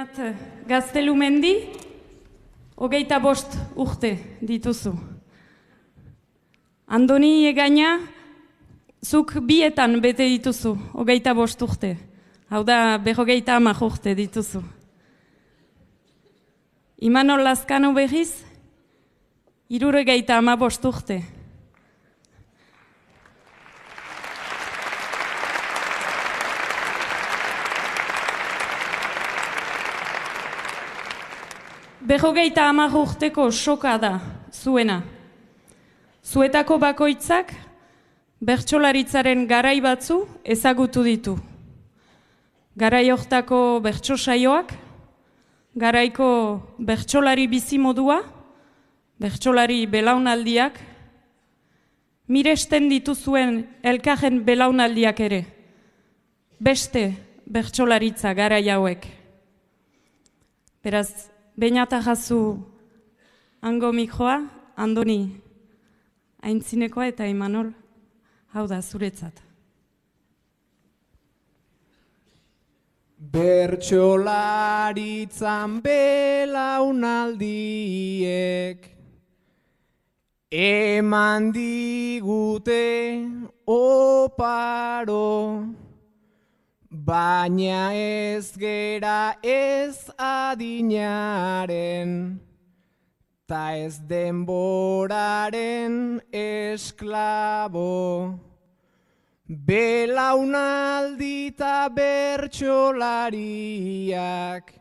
Beñat Gaztelumendi, 25 urte dituzu. Andoni Egaña, zuk bietan bete dituzu, 25 urte. Hau da, 50 urte dituzu. Imanol Lazkano berriz, 75 urte. Berrogeita 10 urteko soka da, zuena. Zuetako bakoitzak, bertsolaritzaren garai batzu ezagutu ditu. Garai hortako bertso saioak, garaiko bertsolari bizimodua, bertsolari belaunaldiak, miresten dituzuen elkarren belaunaldiak ere, beste bertsolaritza garai hauek. Beraz, Beñat jazu hango mikroa, Andoni aintzinekoa eta Imanol, hau da, zuretzat. Bertsolaritzan belaunaldiek eman digute oparo, baina ez gera ez adinaren, ta ez denboraren esklabo. Belaunaldi ta bertsolariak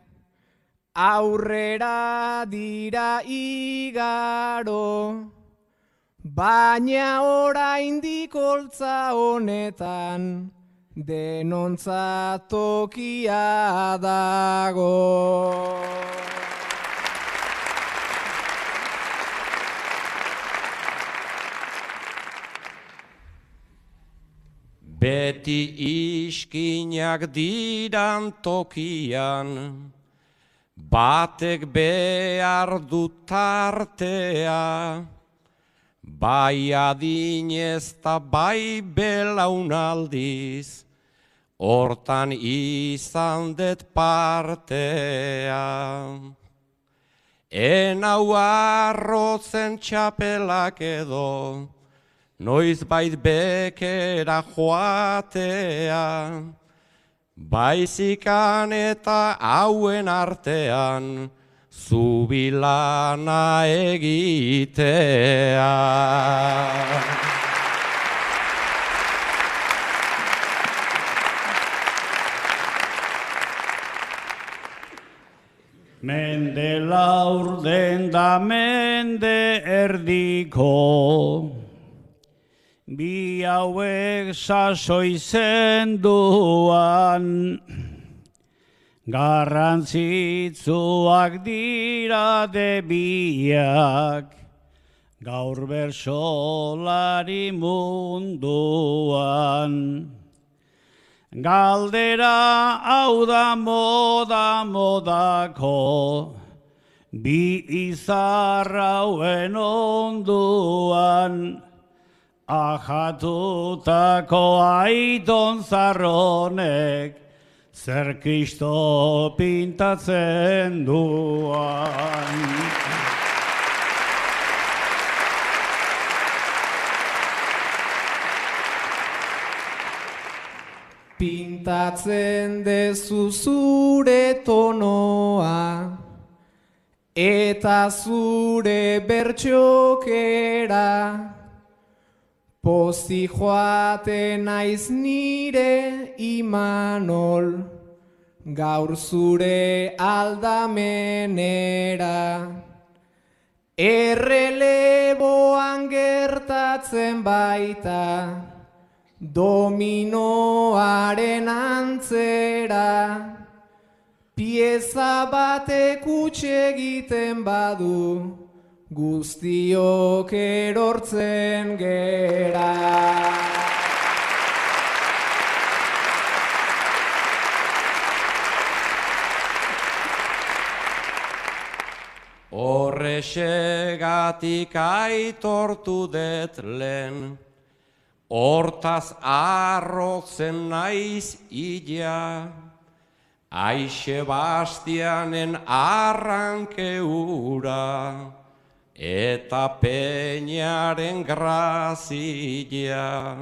aurrera dira igaro, baina oraindik holtza honetan denontzat tokia dago. Beti iskinak diran tokian, batek behar du tartea, bai adinez ta bai belaunaldiz, hortan izan det partea. Enau arrotzen txapelak edo, noiz bait bekera joatea, baizikan eta hauen artean, zubilana egitea. Mende laurden da mende erdiko, bi hauek sasoi zenduan, garrantzitsuak dira de biak, gaur bertsolari munduan. Galdera hau da modako, bi izar hauen onduan, ajatutako aiton zarronek, zer Kristo pintatzen duan. Pintatzen dezu zure tonoa, eta zure bertxokera, pozi joaten naiz nire Imanol, gaur zure aldamenera. Erreleboan gertatzen baita, dominoaren antzera, pieza batek huts egiten badu, guztiok erortzen gera. Horrexegatik aitortu det lehen, hortaz arrotzen naiz ila, Aixe Bastianen arranke ura, eta Peñaren grazia.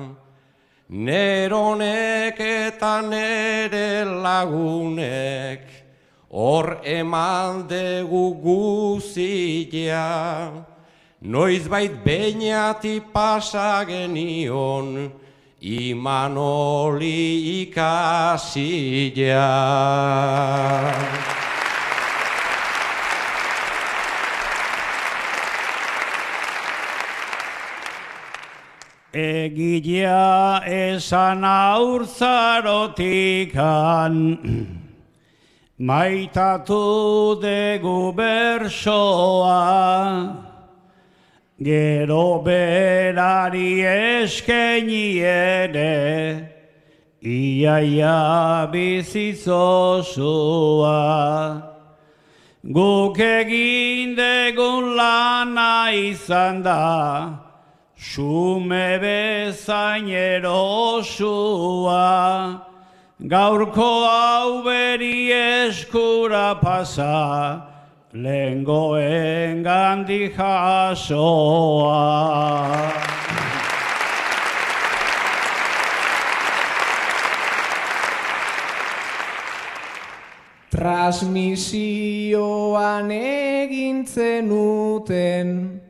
Neronek eta nere lagunek, hor eman dugu guzia. Noizbait Beñati pasa genion, Imanoli ikasia. Egilea esan aurtzarotikan, maitatu dugu bersoa, gero berari eskaini ere, iaia bizitzosua. Guk egin dugun lana izan da, xume bezain erosua, gaurko hau beri eskura pasa, lehengoen gandik jasoa. Transmisioan egin zenuten,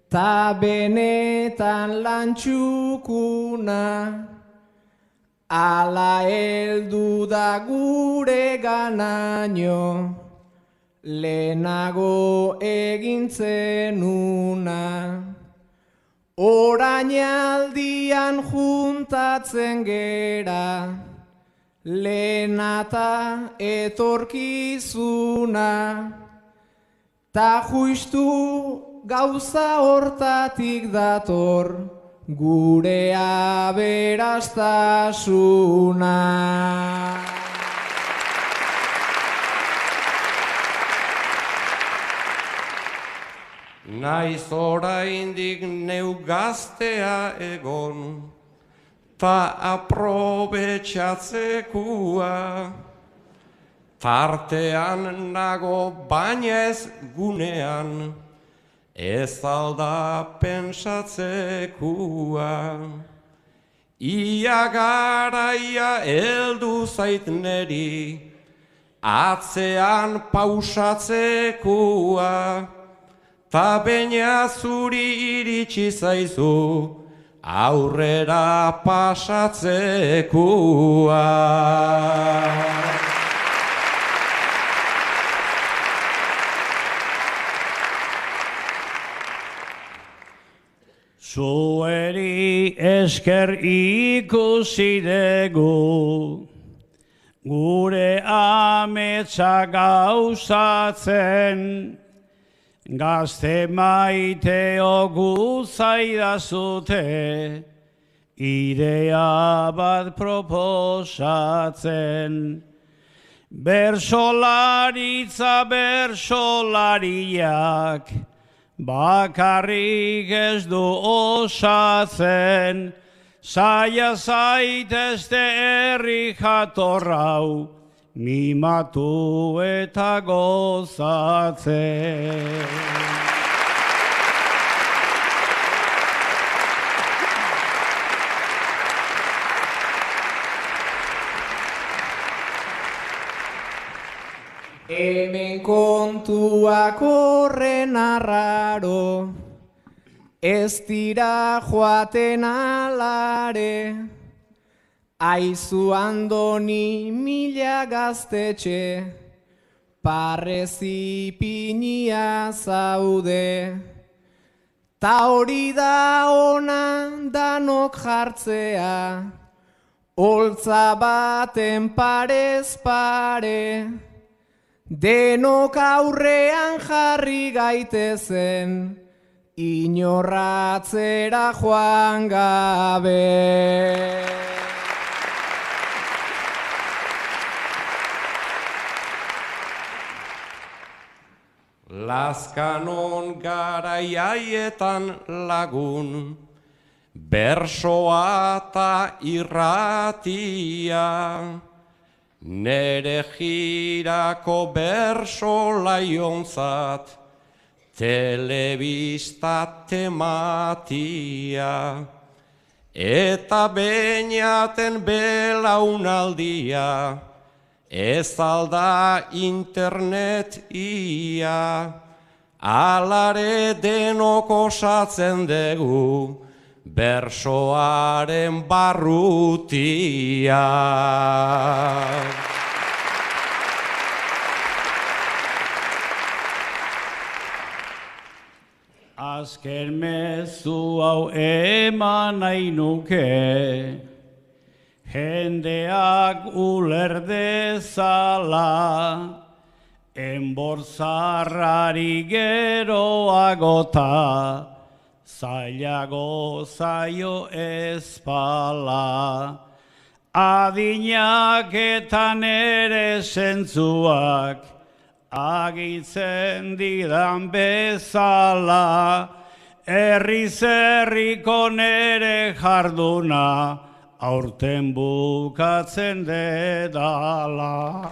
ta benetan lantxukuna, ala heldu da gure ganaino, lehenago egin zenuna. Orainaldian juntatzen gera, lehenata etorkizuna, ta justu gauza hortatik dator gure aberastasuna. Naiz oraindik neu gaztea egon, ta aprobetxatzekua. Tartean nago baina ez gunean, ez alda pensatzekua. Ia garaia heldu zait neri, atzean pausatzekua. Ta beina zuri iritsi zaizu, aurrera pasatzekua. Zueri esker ikusi dugu, gure ametsa gauzatzen, gazte maiteo guzaidazute, idea bat proposatzen. Bersolaritza bersolariak, bakarrik ez du osatzen, zaila zaitezte herri jatorrau, mimatu eta gozatzen. Hemen kontuak horren arraro, ez dira joaten alare, aizu Andoni mila gaztetxe, parrez ipinia zaude. Ta hori da ona danok jartzea, holtza baten parez pare, denok aurrean jarri gaitezen, inorratzera joan gabe. Lazkanon garaiaietan lagun, bersoa eta irratia, nere girako berso laionzat, telebista tematia, eta beinaten belaunaldia, ez alda internet ia, alare denok osatzen dugu, bersoaren barrutia. Azken mezu hau eman nahi nuke, jendeak uler dezala, enborzarrari geroagota, zailago zaio ezpala. Adinak eta nere zentzuak, agitzen didan bezala, herriz herriko nere jarduna, aurten bukatzen dedala.